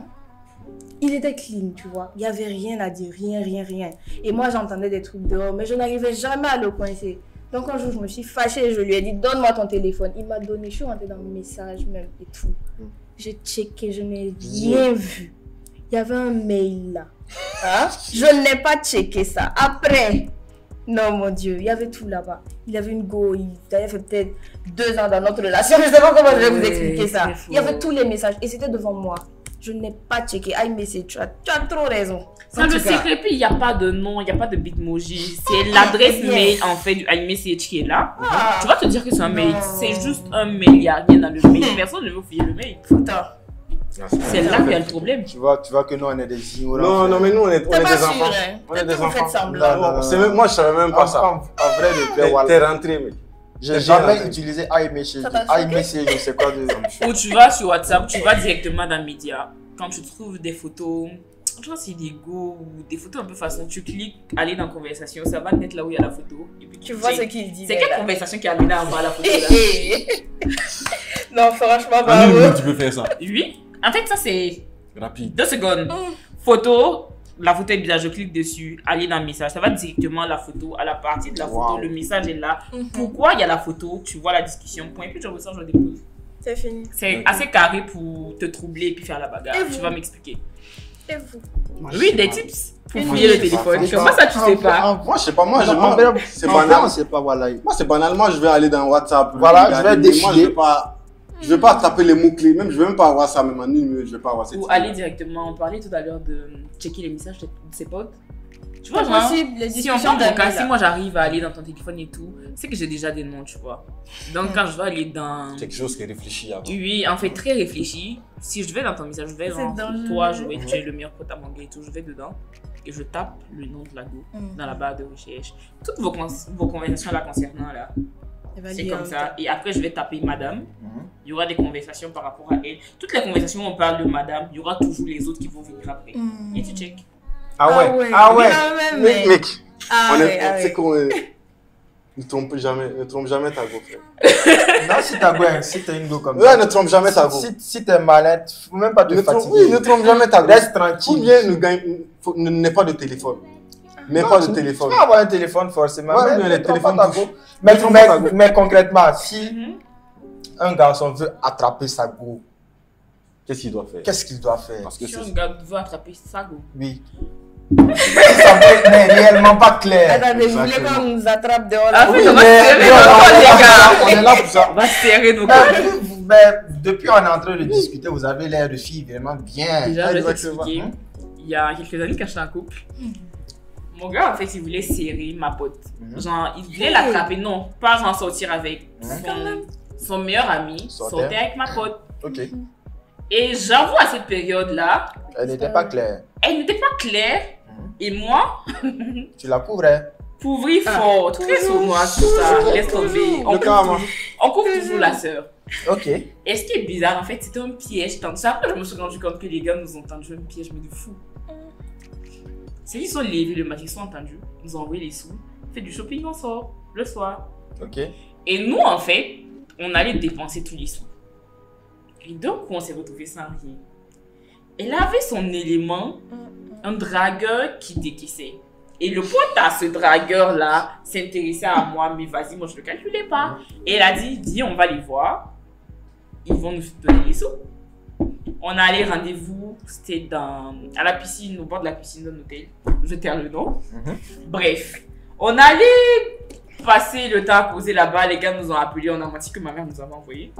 Il était clean, tu vois. Il n'y avait rien à dire, rien. Et moi, j'entendais des trucs dehors, mais je n'arrivais jamais à le coincer. Donc, un jour, je me suis fâchée et je lui ai dit, donne-moi ton téléphone. Il m'a donné, je suis rentrée dans le message même et tout. J'ai checké, je n'ai rien vu. Il y avait un mail là. Hein? Je n'ai pas checké ça. Après, non, mon Dieu, il y avait tout là-bas. Il y avait une go, il avait fait peut-être 2 ans dans notre relation. Je ne sais pas comment je vais vous expliquer ça. c'est faux. Il y avait tous les messages et c'était devant moi. Je n'ai pas checké. iMessage, tu as trop raison. Sans En le tout cas, secret, puis il n'y a pas de nom, il n'y a pas de bitmoji. C'est l'adresse yes. mail en fait du iMessage qui est là. Ah, Tu vas te dire que c'est un mail. Non. C'est juste un mail, il n'y a rien dans le mail. Personne ne veut fouiller le mail. putain. C'est là qu'il y a le problème. Tu vois que nous, on est des ignorants. Non, non, mais nous on est T'es des pas sûr, enfants. hein? On est Peut-être des que vous faites enfants. semblant. Non, non, C'est même- moi je savais même pas ça. En vrai, de vrai, voilà. T'es rentré, mec. J'ai T'es jamais bien utilisé iMessage. Ça t'a choqué? iMessage, je sais quoi de. Ou tu vas sur WhatsApp, tu vas directement dans Média. Quand tu trouves des photos, je pense que c'est des go ou des photos un peu façon, tu cliques, aller dans conversation, ça va te mettre là où il y a la photo. Et puis Tu vois check. ce qu'il dit. C'est quelle conversation qui a amené à voir la photo là? Non, franchement, En une bravo. minute, tu peux faire ça. Oui. En fait, ça c'est Rapide. 2 secondes. Photo, la photo est bizarre, je clique dessus, aller dans le message. Ça va directement la photo. À la partie de la photo, Wow. le message est là. Pourquoi il y a la photo? Tu vois la discussion. Point. Et puis tu ressens, je dépose. C'est fini. C'est assez carré pour te troubler et puis faire la bagarre. Et vous? Tu vas m'expliquer. Et vous? Oui, des tips pour Une fouiller le minute. téléphone. Comment ça, tu sais pas? Moi, je sais pas, moi, En vrai, c'est en vrai, banal. on sait pas, voilà. Moi, c'est banal. Moi, je vais aller dans WhatsApp. Voilà, regarder, je vais mais défiler. Moi, je vais pas taper les mots-clés. Même, je vais même pas avoir ça, même en 1 minute, je vais pas avoir cette Ou idée. aller directement. On parlait tout à l'heure de checker les messages de ses potes. Tu vois, C'est genre, possible, les si on discussions prend mon d'amis, cas, là. si moi j'arrive à aller dans ton téléphone et tout, c'est que j'ai déjà des noms, tu vois. Donc quand je vais aller dans... Quelque chose qui est réfléchi avant. Oui, en fait, très réfléchi. Si je vais dans ton message, je vais C'est genre, dangereux. toi, je vais tu es le meilleur pote à mon gars et tout, je vais dedans et je tape le nom de la go dans la barre de recherche. Toutes vos conversations là concernant là, c'est comme ça. Et après, je vais taper madame. Il y aura des conversations par rapport à elle. Toutes les conversations où on parle de madame, il y aura toujours les autres qui vont venir après. Et tu check. Ah ouais. Mec, mec, Ah on ouais, est, ah tu sais ouais. qu'on est- ne trompe jamais ta go, frère. Non, si t'as ouais, si t'as une go comme Ouais, ça. ne trompe jamais ta go. Si t'es malade, faut même pas te Ne trompe, fatiguer. oui, ne trompe jamais ta go. Reste Ou tranquille. bien n'aie pas de téléphone. N'aie pas de téléphone. Tu peux avoir un téléphone forcément. Ouais, mais mais les ne trompe téléphones pas ta touchent. go. Mais, Ne trompe pas ta go. mais concrètement, si un garçon veut attraper sa go, Qu'est-ce qu'il doit faire? qu'est-ce qu'il doit faire? Parce que Si c'est un gars veut attraper sa go. Oui. Ça n'est réellement pas clair. Attendez, vous voulez qu'on nous attrape dehors Ah là? oui, Oui, on va mais- serrer mais nos on cols, les gars. on est là pour ça. On va serrer nos Mais, cols. depuis on est en train de discuter, vous avez l'air de fille vraiment bien. Déjà, je vais Exactement. t'expliquer. Il y a quelques années, quand j'étais en couple, mon gars, en fait, il voulait serrer ma pote. Genre, il voulait l'attraper. Non, pas genre sortir avec. Son meilleur ami sortait avec ma pote. Ok. Et j'avoue, à cette période-là, Elle n'était pas claire. elle n'était pas claire. Et moi, Tu la couvrais. couvrir fort, très sournoise, tout ça, laisse tomber. On Le karma. couvre toujours la sœur. Ok. Et ce qui est bizarre, en fait, c'était un piège. Tant ça, après, je me suis rendu compte que les gars nous ont tendu un piège, mais de fou. C'est qu'ils sont levés le matin, ils sont entendus, ils nous ont envoyé les sous, fait du shopping, on sort le soir. Ok. Et nous, en fait, on allait dépenser tous les sous. Et donc, on s'est retrouvés sans rien. Elle avait son élément, un dragueur qui décaissait. Et le pote à ce dragueur-là s'intéressait à moi, mais vas-y, moi je ne le calculais pas. Et elle a dit, on va les voir. Ils vont nous donner les sous. On a allé rendez-vous, c'était à la piscine, au bord de la piscine d'un hôtel. Je taire le nom. Bref, on allait passer le temps à causer là-bas. Les gars nous ont appelés, on a menti que ma mère nous avait envoyé.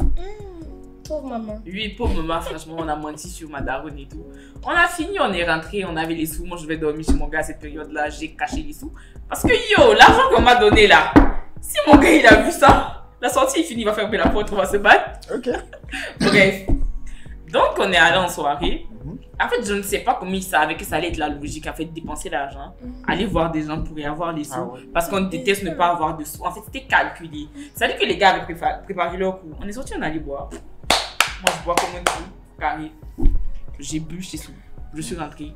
Pauvre maman. Oui, pauvre maman, franchement, on a menti sur ma daronne et tout. On a fini, on est rentré, on avait les sous. Moi, je vais dormir chez mon gars à cette période-là. J'ai caché les sous. Parce que yo, l'argent qu'on m'a donné là, si mon gars il a vu ça, la sortie il finit, il va fermer la porte, on va se battre. Ok. Bref. Donc, on est allé en soirée. En fait, je ne sais pas comment ils savaient que ça allait être la logique, en fait, dépenser l'argent. Aller voir des gens pour y avoir les sous. Parce qu'on déteste ne pas avoir de sous. En fait, c'était calculé. C'est-à-dire que les gars avaient préparé leur coup. On est sortis, on allait boire. Moi, je bois comme un fou, carré. J'ai bu, j'étais sous. Je suis rentrée,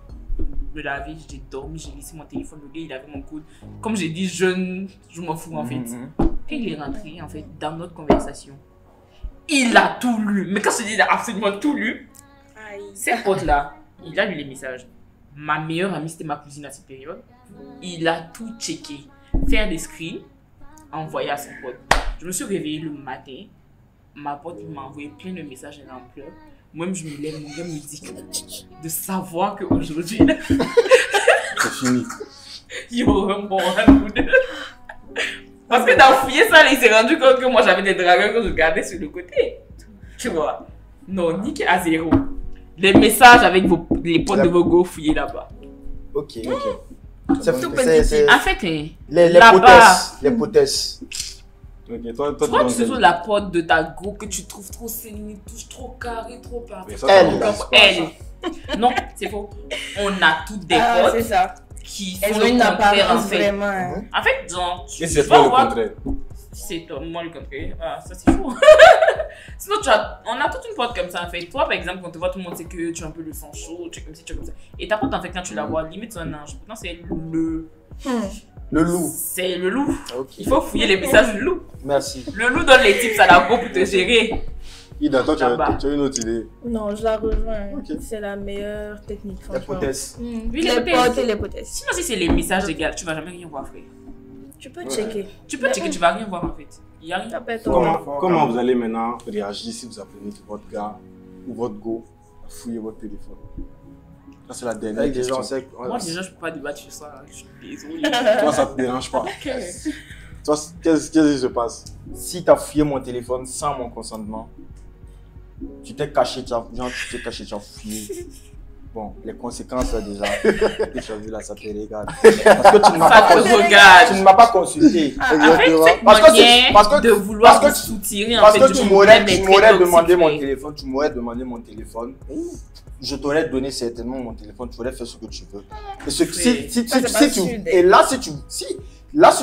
me laver, j'ai dormi, j'ai laissé mon téléphone. Le gars, il avait mon coude. Comme j'ai dit, je m'en fous, en fait. Quand il est rentré, en fait, dans notre conversation, il a tout lu. Mais quand je dis il a absolument tout lu, ces potes-là, il a lu les messages. Ma meilleure amie, c'était ma cousine à cette période. Il a tout checké. Faire des screens, envoyer à son pote. Je me suis réveillée le matin. Ma pote m'a envoyé plein de messages, elle en pleure. Moi-même, je me lève, mon gars me dit de savoir qu'aujourd'hui, c'est fini. Il y aura un bon coup. Parce que dans fouiller ça, il s'est rendu compte que moi, j'avais des dragons que je gardais sur le côté. Tu vois? Non, nickel à zéro. Les messages avec les potes de vos go fouillés là-bas. Ok. C'est tout petit. En fait, les potesses. Ok, toi, tu te trouves la pote de ta go que tu trouves trop saine, trop carré, trop parfait. Elle. Non, c'est faux. On a toutes des potes. C'est ça. Qui font le contraire en fait. Vraiment. En fait, genre, et c'est toi le contraire. C'est toi, moi le contraire. Ah, ça c'est chaud. Sinon, on a toute une pote comme ça en fait. Toi, par exemple, quand tu vois tout le monde sait que tu as un peu le sang chaud, tu es comme ci, tu es comme ça. Et ta pote, en fait, quand tu la vois, limite c'est un ange. Pourtant, c'est le loup. C'est le loup. Okay. Il faut fouiller les messages du loup. Merci. Le loup donne les tips à la go pour te gérer. Ida, toi, tu as une autre idée? Non, je la rejoins. Okay. C'est la meilleure technique. Les potesses. Oui, les potes et les potesses. Sinon, si c'est les messages légaux, tu vas jamais rien voir, frère. Tu peux checker. Tu peux checker, tu vas rien voir en fait. Il y a rien. Comment vous allez maintenant réagir si vous apprenez que votre gars ou votre go a fouillé votre téléphone? Ça, c'est la dernière question. Moi, déjà, je peux pas débattre sur ça. Je suis désolée. Toi, ça te dérange pas. Toi, qu'est-ce qui se passe? Si tu as fouillé mon téléphone sans mon consentement, tu t'es caché, tu as fouillé. Bon, les conséquences déjà, que tu as vu là, ça te regarde. Parce que tu ne m'as pas consulté. En fait, cette manière de vouloir te soutirer, parce que tu m'aurais demandé mon téléphone. Je t'aurais donné certainement mon téléphone, tu aurais fait ce que tu veux. Et là, si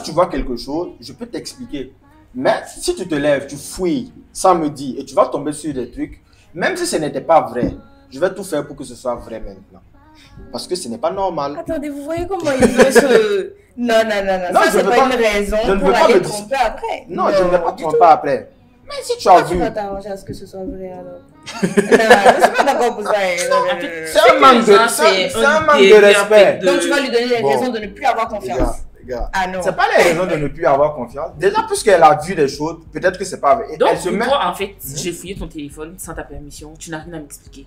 tu vois quelque chose, je peux t'expliquer. Mais si tu te lèves, tu fouilles sans me dire et tu vas tomber sur des trucs, même si ce n'était pas vrai, je vais tout faire pour que ce soit vrai maintenant. Parce que ce n'est pas normal. Attendez, vous voyez comment il veut se... Non, ça c'est pas une raison pour aller tromper après. Non, je ne vais pas tromper après. Mais si tu as vu... Tu vas t'arranger à ce que ce soit vrai alors. Non, je suis pas d'accord pour ça. C'est un manque de respect. Donc tu vas lui donner les raisons de ne plus avoir confiance. Ah non. C'est pas les raisons de ne plus avoir confiance. Déjà, puisqu'elle a vu des choses, peut-être que c'est pas vrai. Donc, toi, en fait, j'ai fouillé ton téléphone sans ta permission, tu n'as rien à m'expliquer.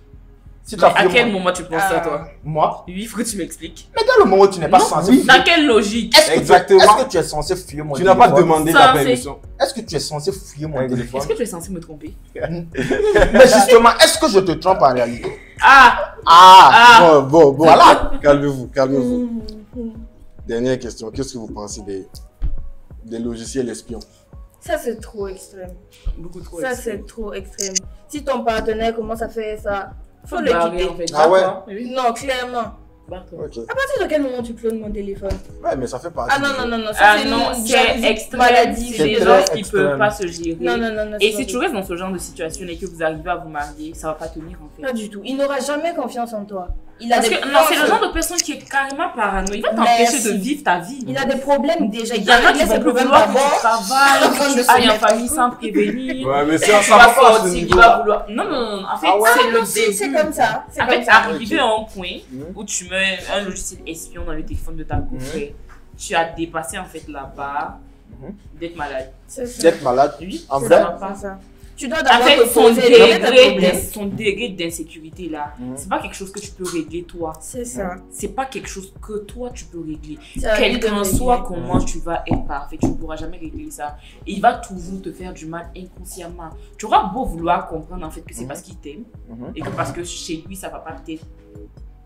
À quel moment tu penses à toi? Moi? Oui, il faut que tu m'expliques. Mais dans le moment où tu n'es pas censé fouiller. Dans quelle logique? Exactement. Est-ce que tu es censé fouiller mon téléphone? Tu n'as pas demandé la permission. Est-ce que tu es censé fouiller mon téléphone? Est-ce que tu es censé me tromper? Mais justement, est-ce que je te trompe en réalité? Bon, voilà. Calmez-vous. Dernière question. Qu'est-ce que vous pensez des logiciels espions? Ça, c'est trop extrême. Beaucoup trop extrême. Ça, c'est trop extrême. Si ton partenaire commence à faire ça, faut le quitter. En fait. Ah ouais? Non, clairement. Okay. À partir de quel moment tu clones mon téléphone? Ouais, mais ça fait partie. Non. C'est extrême. Maladie. C'est des gens qui ne peuvent pas se gérer. Non. Et si tu restes dans ce genre de situation et que vous arrivez à vous marier, ça ne va pas tenir en fait. Pas du tout. Il n'aura jamais confiance en toi. Il a Parce des que non, c'est le genre de personne qui est carrément parano. Il va t'empêcher de vivre ta vie. Il a des problèmes déjà. Il y en a qui vont vouloir que tu travailles, que tu ailles en famille sans prévenir. Ouais, mais Ça ça va va pas à ce sortir, il niveau-là. va vouloir. Non, en fait, c'est le début. C'est comme ça. En fait, arrivé à un point Mhm. où tu mets un logiciel espion dans le téléphone de ta confrère, tu as dépassé en fait la barre Mhm. d'être malade. C'est ça. D'être malade, Oui, en C'est vrai. ça, c'est ça. Tu dois En d'abord fait, te poser son degré d'insécurité là, Mhm. c'est pas quelque chose que tu peux régler toi. C'est ça. C'est pas quelque chose que toi tu peux régler. C'est à lui Quel de qu'en régler. soit comment tu vas être parfait, tu ne pourras jamais régler ça. Et il va toujours te faire du mal inconsciemment. Tu auras beau vouloir comprendre en fait que c'est parce qu'il t'aime Mhm. et que parce que chez lui ça va pas peut-être.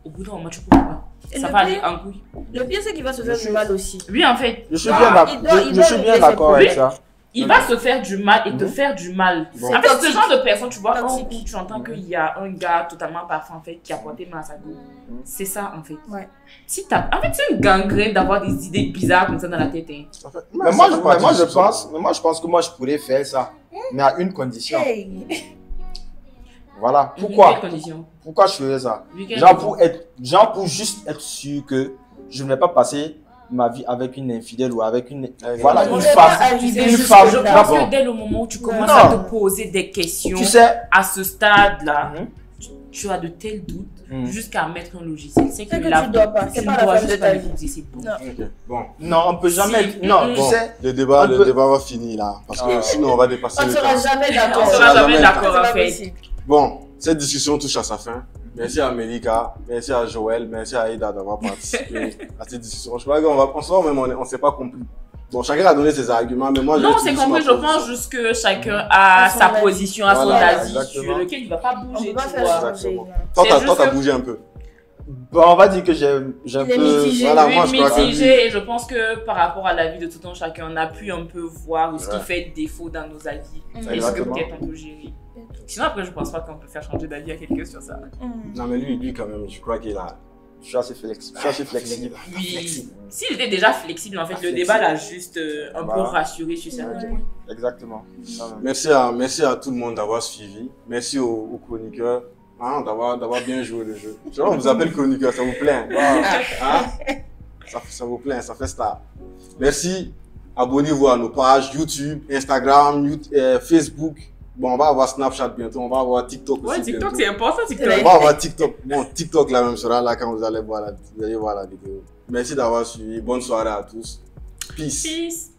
Au bout d'un moment tu pourras pas. Et Ça le va aller pire- en couille. Le pire, c'est qu'il va se faire du mal aussi. Oui en fait, Je suis Ah, bien il d'accord. doit- il Je doit suis bien régler d'accord ses avec problèmes. ça. il va se faire du mal et te Mhm. faire du mal. Bon. En fait, ce Toxique. genre de personne, tu vois, un Toxique. coup, tu entends qu'il y a un gars totalement parfait en fait qui a porté mal à sa go. C'est ça en fait. Ouais. Si t'as... En fait, c'est une gangrène d'avoir des idées bizarres comme ça dans la tête. Hein. Mais moi, je pense que moi, je pourrais faire ça. Mais à une condition. Hey. Voilà. Quelles Pourquoi conditions? Pourquoi je ferais ça? Oui, quelles Genre pour juste être sûr que je ne vais pas passer ma vie avec une infidèle ou avec une, voilà, On une ne femme. va pas arriver Une jusque femme. Je là. pense Bon. que dès le moment où tu commences Non. à te poser des questions Tu sais, à ce stade-là, Mhm. tu as de tels doutes Mhm. jusqu'à mettre un logiciel. C'est C'est que là, tu dois pas. tu C'est ne pas la dois femme juste de pas ta l'épouser, vie. c'est bon. Non. Ok, bon. non, on peut jamais. Si. Non, Mhm. tu Bon, sais. le débat on peut- va finir là. Parce que Ah. sinon, on va dépasser On ne le sera temps. jamais On d'accord. sera jamais jamais d'accord C'est en pas fait. possible. Bon, cette discussion touche à sa fin. Merci à Melika, merci à Joël, merci à Aïda d'avoir participé à cette discussion. Je crois qu'en soi, même, on s'est pas compris. Bon, chacun a donné ses arguments, mais moi, Non, j'ai c'est utilisé compris, ma je pense position. juste que chacun a Son sa avis. position, a son Voilà, avis exactement. sur lequel il va pas On bouger, peut pas tu faire vois. changer. Exactement. non. Toi, C'est t'as juste que- bougé un peu. Bon, on va dire que j'ai un Il est peu. mitigé. Voilà, Oui, moi, je crois que mitigé, et je pense que par rapport à la vie de tout un chacun, on a pu un peu voir ce qui Ouais. fait défaut dans nos avis et ce que Exactement. peut-être on peut gérer. Sinon, après, je pense pas qu'on peut faire changer d'avis à quelqu'un sur ça. Non, mais lui, quand même, je crois qu'il a. Je suis assez flexible. Je suis assez flexible. Oui, s'il était déjà flexible, en fait, le Flexible. débat l'a juste un peu Voilà. rassuré sur certains Ouais. points. Exactement. Ça même. Merci à tout le monde d'avoir suivi. Merci aux chroniqueurs hein, d'avoir bien joué le jeu. Je vois, on vous appelle chroniqueur, ça vous plaît. Hein? Ça vous plaît, ça fait star. Merci. Abonnez-vous à nos pages YouTube, Instagram, Facebook. Bon, on va avoir Snapchat bientôt, on va avoir TikTok aussi. Ouais, TikTok, bientôt. c'est important, On TikTok. va avoir TikTok. Bon, TikTok là même sera là quand vous allez voir la vidéo. Merci d'avoir suivi. Bonne soirée à tous. Peace. Peace.